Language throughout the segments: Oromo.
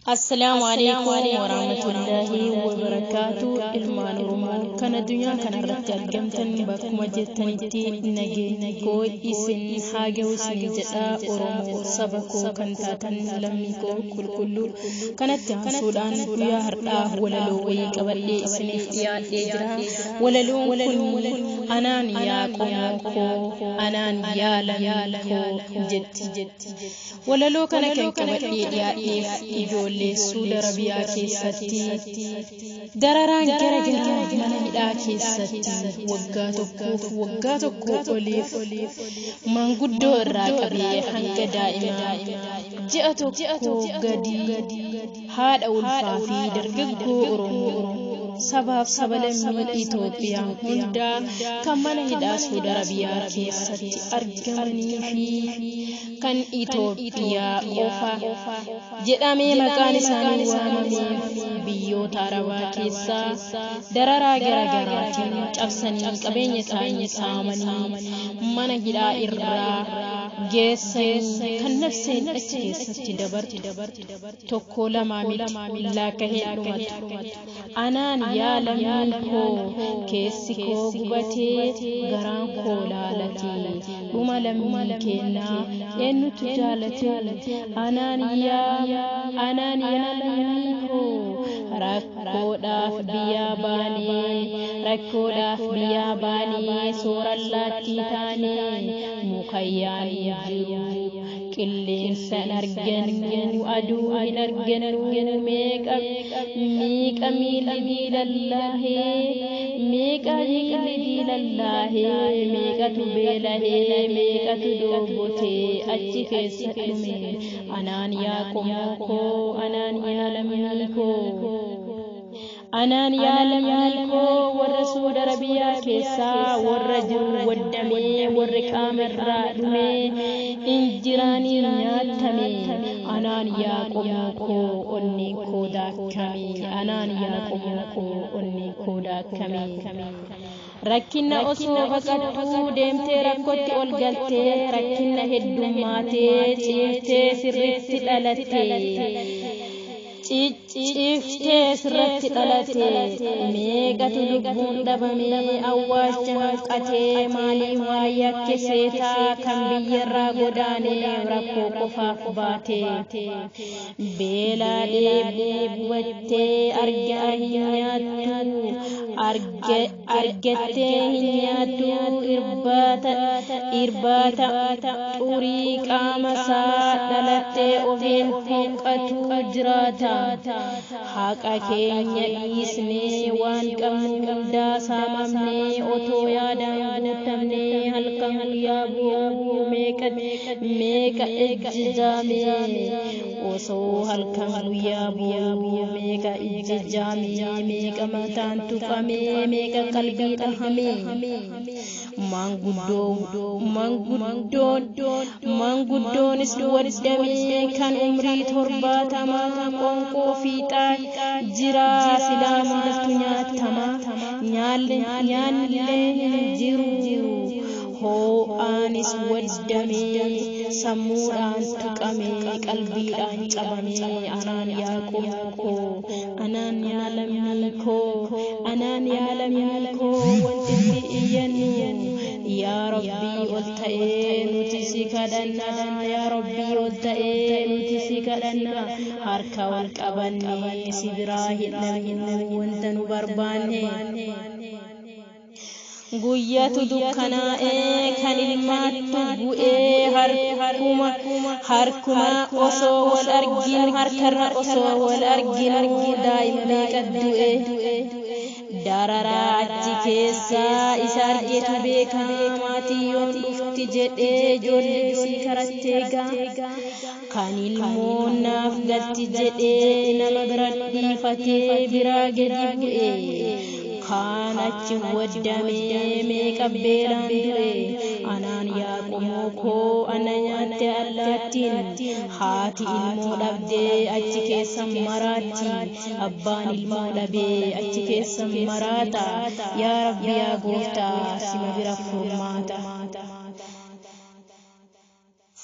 السلام عليكم ورحمة الله وبركاته. إلمان رمو كان الدنيا كان الرتال جمتن بكم جتنتي نجي كوي إسن حاجة وسن جاء ورمو سبكو كان تاتن لميكو كل كانت سودان يا هرتا ولا لو قبل إسن يا إجرا ولا لو كل أنا يا كومو أنا يا لميكو جت ولا لو كان قبل يا إجول سود ربيع كيستي دراران جرجرا من مدا كيستي وقاتو أوليف من قدو الراكبي حنك دائما جئتو قدي هاد أول فافي درققو أرمو سبب سبلم إثيوبيا هندا كمان هدا سود ربيع كيستي أرجمني في كان إثيوبيا أوفا جدامي مكان سامي وامي بيو تاروا كيسا درارا غرا تابسني قبيني سامني من هدا إرّا جيسن كان نفسين أجيستي دبرت توكولا ماميت لا كهيلومت أنا يا لميكو كيسيكو غبتي غران كولالتي وما لميكينا إنو تجالتي أنا يا لميكو ركو داف بياباني سورة اللاتي تاني مخياني كلين سنرجن أدو نرجن ميك أميل دي لله ميك أجيل دي لله ميك تبيله ميك تدوبتي أجيك سلمي أنانيا كوموكو أنانيا لميكو أنانيا لميكو والرسول ربيا كيسا والرجل والدمي والركام الرادمي إنجراني نياتمي أنانيا كوموكو أنيكو داكمي أنانيا كوموكو أنيكو داكمي ركنا أسو فقطو ديمتي ركوتي أولغلتي ركنا هدوماتي تيفتي سرتي لالتي Ciftee sirratti dhalate meeqatu lubbuun dhabame awwaalcha hanqatee maalii yakke seetaa kan biyyarraa godaanee rakkoo qofaaf baate beelaa dheebuu bubattee argaa hin nyaattu argattee hin nyaattu irbaata xurii qaama isaa dhalattee ofiin foqqatu jiraata haqa keenya dhiisnee waan qabnu hundaa saamamnee otoo yaadaan guutamnee halkan guyyaa bu'uu meeqa ejjijaamee osoo halkan guyyaa bu'uu meeqa ejjijaamee meeqa mataan tuqamee meeqa qalbii dhahamee manguddoonis waddamee kan umrii 70 qoonqoo fiixaan jira silaa maaltu nyaatama nyaannillee hin jiru hoo'aanis waddamee sammuudhaan tuqamee qalbiidhaan cabamee anaan yaa qomookoo anaan yaa lammiikoo wanti iyyannu yaa rabbii ol ta'ee nuti si kadhannaa yaa rabbii ol ta'ee nuti si kadhannaa harka wal qabannee si biraa hin dhabnu wanta nu barbaanne guyyatu dukkanaa'ee kan ilmaattu bu'ee harkuma osoo wal argin harkarra osoo wal argin daa'ima meeqa du'e dararaa achi keessaa isa argeetu beeka maatii yoon dhufti jedhee ijoollee isii karattee kan ilmoon naaf galti jedhee nama bira dhiifatee biraa gadi bu'e kan achi waddamee meeqa beelaan du'e anaan yaa qomookoo ana nyaatte allaattiin haati ilmoo dhabdee achi keessa maraatti abbaan ilmoo dhabee achi keessa maraata yaa rabbi yaa gooftaa sima bira furmaata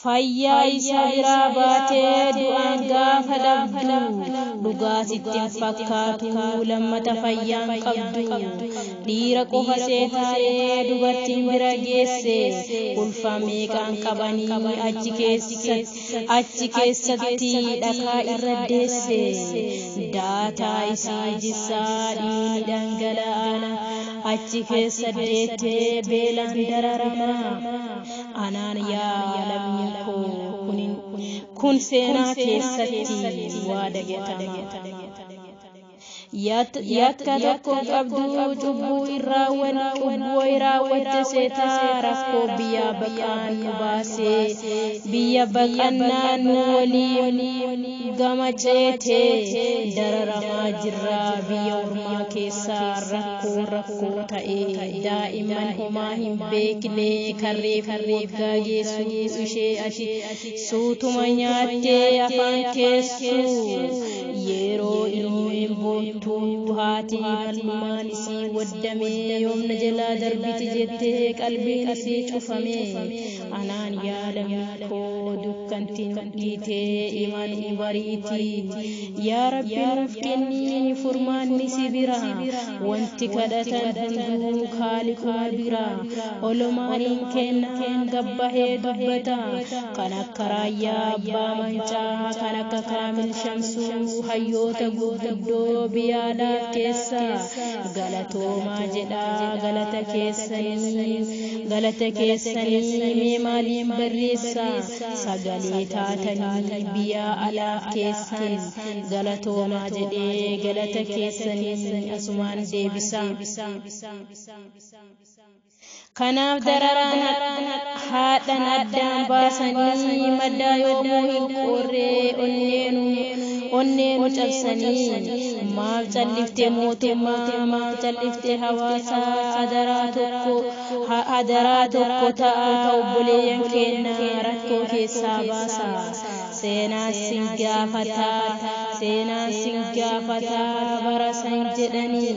fayyaa isa biraa baatee du'aan gaafa gaafa dabdu dhugaa sitti fakkaatu lammata fayyaan qabdu dhiira qofa seetaaree dubartiin bira geesse ulfa meeqaan qabanii achi keessatti dhakaa irra deesse daataa isii jissaa dhiigni dhangala'aa achi keessa deettee beelaan dararamaa anaan yaa lammii koo kun seenaa keessatti waa dagatama yakka tokko qabdu cubbuu irraawwatte seetaa rakkoo biyya baqaa nu baasee biyya baqannaa nu waliin gama ceetee dararamaa jirra biyya ormaa keessaa rakkoo ta'ee daa'imman homaa hin beekne karreef waggaa geessu ishee ati suutuma nyaattee afaan keessu yeroo ilmeen boontuu haati malmaan isii waddamee yoomna jalaa darbiti jettee qalbiin isii cufame anaan yaadamii koo dukkantiin dhiitee imalii bariiti yaa rabbi nuuf kennii furmaanni si bira wanti kadhatan hunduu kaaliquma bira olumaaniin kennaan gabbahee dubbata kan akka raayyaa abbaa mancaa kan akka kaamil shamsuu hayyoota gurguddoo biyyaadhaaf keessa galatoomaa jedhaa galata keessanii mee maaliin barreessa sagalee taatanii biyya alaaf keessan galatoomaa jedhee galata keessanii asumaan deebisa kanaaf dararaan haadhan addaan baasanii maddaa yoomuu hin qorree onneenu cabsanii maaf callifte mootummaa maaf callifte hawaasa adaraa tokko ta'a obboleeyyan keenya rakkoo keessaa baasa seenaan sin gaafataa bara san jedhanii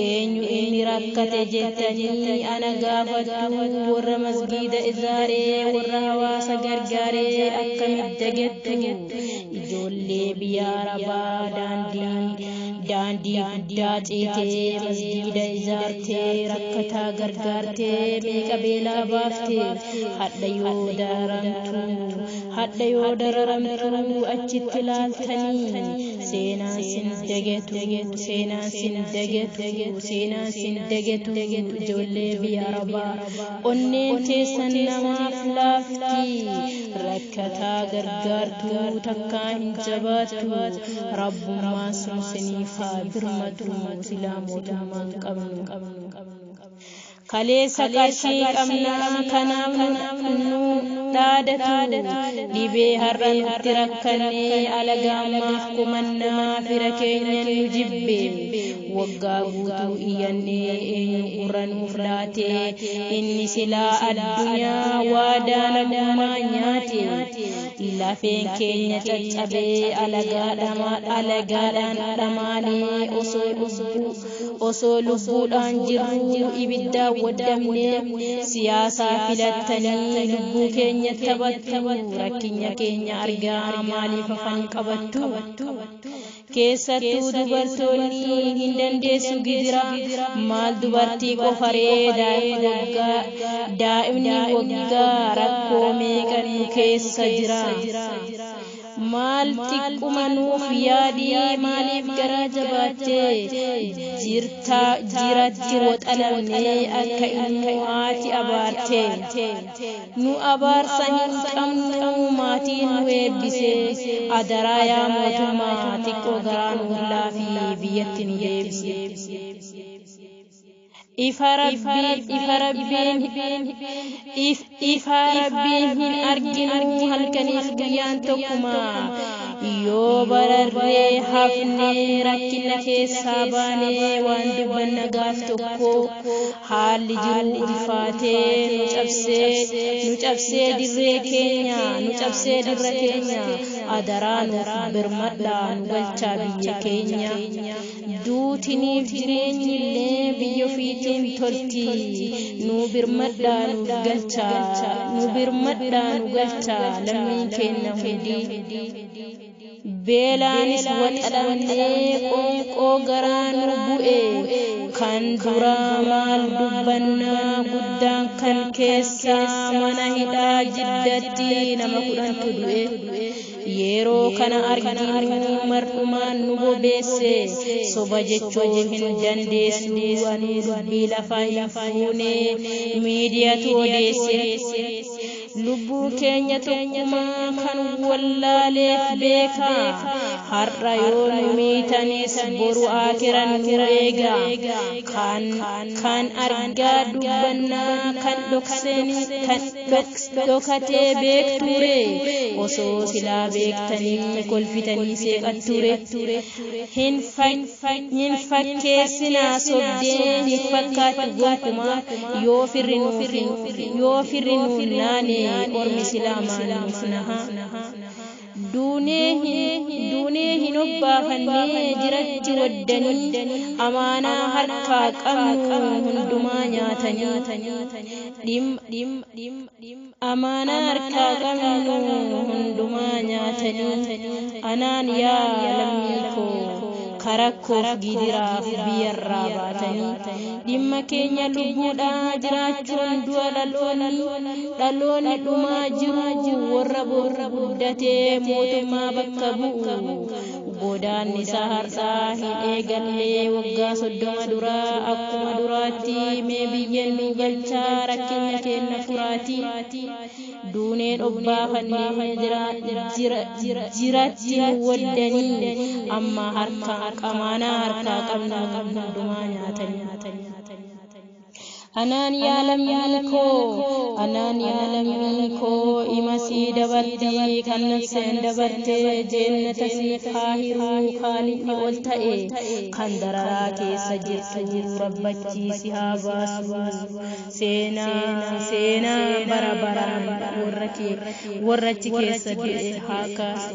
eenyu inni rakkate jettanii ana gaafadhu warra masgiida ijaaree warra hawaasa gargaaree akkamitti dagattu ijoollee biyya arabaa daandii guddaa ceetee masgiida ijaartee rakkataa gargaartee meeqa beelaa baaftee hadha yoo dararamtu achitti ilaaltanii seenaan sin dagatu ijoollee biyya arabaa onneen keessan namaaf laafti rakkataa gargaartu takkaa hin jabaattu rabbummaan sun siniifaa birmatu silaa mootummaan qabnu kaleessa qarshii qabnaa kanaaf nu dhaadatu dhibee har'a nutti rakkannee alagaammaaf kumannaa fira keenya nu jibbe waggaa guutuu iyyannee eenyu gurra nuuf laatee inni silaa addunyaa waadaa namummaa nyaate lafeen keenya caccabee alagaadhaan dhamaalee osoo lubbuudhaan jirru ibiddaan waddamne siyaasaa filattanii lubbuu keenya taphattu rakkinya keenya argaa maaliif afaan qabattu keessattuu dubartoonni hin dandeessu gidira maal dubartii qofaree daa'imni waggaa rakkoo meeqa nu keessa jira maal xiqquma nuuf yaadii maaliif garaa jabaattee jiratti woxalamnee akka ilmoo haati abaarte nu abaarsa hin qabnu maatiin nu eebbise adaraa yaa mootummaa xiqqoo garaa nuuf laafii biyyatti nu deebise ifa rabbiin hin arginu halkaniif guyyaan tokkuma yoo bararree hafnee rakkina keessaa baanee waan dubbanna gaaf tokko haalli jiru ulfaatee nu cabsee dirra keenya adaraa nuuf birmadhaa nu galchaa biyya keenya duutiniif jireenyillee biyya ofiitiin tolti nu birmadhaa nu galcha lammiin keenya hundi beelaanis waxalamnee qoonqoo garaa nu bu'e kan duraa maal dubbannaa guddaan kan keessaa mana hidhaa jiddatti nama 10tu du'e yeroo kana arginu mar'umaan nu bobeesse soba jechuu hin dandeessu ani dubbii lafaa hin fuune miidiyaatu odeesse lubbuu keenya tokkumaa kan wallaaleef beeka har'a yoo nu miitanis boru aakiran nu eega kan argaa dubbannaa kan dhokatee beekture osoo silaa beektanii kolfitanii seeqatture hin fakkeessinaa sobdeen hin fakkaatu gonkumaa yoo firri nuuf naane ormi silaamaan nuuf naha duunee hin obbaafannee jiratti waddanii amaanaa harkaa qabnu hundumaa nyaatanii amaanaa harkaa qabnu hundumaa nyaatanii anaan yaa lammii koo karakkoof gidiraaf biyyarraa baatanii dhimma keenya lubbuudhaa jiraachuun du'a dhaloonni dhumaa jiru warra guddatee mootummaa bakka bu'u godaan isaa har'aa hin eegallee waggaa 30 duraa akkuma duraatti mee biyyan nu galchaa rakkina keenya furaati duuneen obbaafannee jiratti nu waddanii amma harkaa qamaanaa harkaa qabna hundumaa nyaatanii anaan yaa lammii koo imasii dabartii kan nafseen dabartee jennata siif haa hiruu khaalidni ol ta'e kan dararaa keessa jirtu rabbachiisi haa baasu seenaa bara baraan warrachi keessa du'e haa kaasu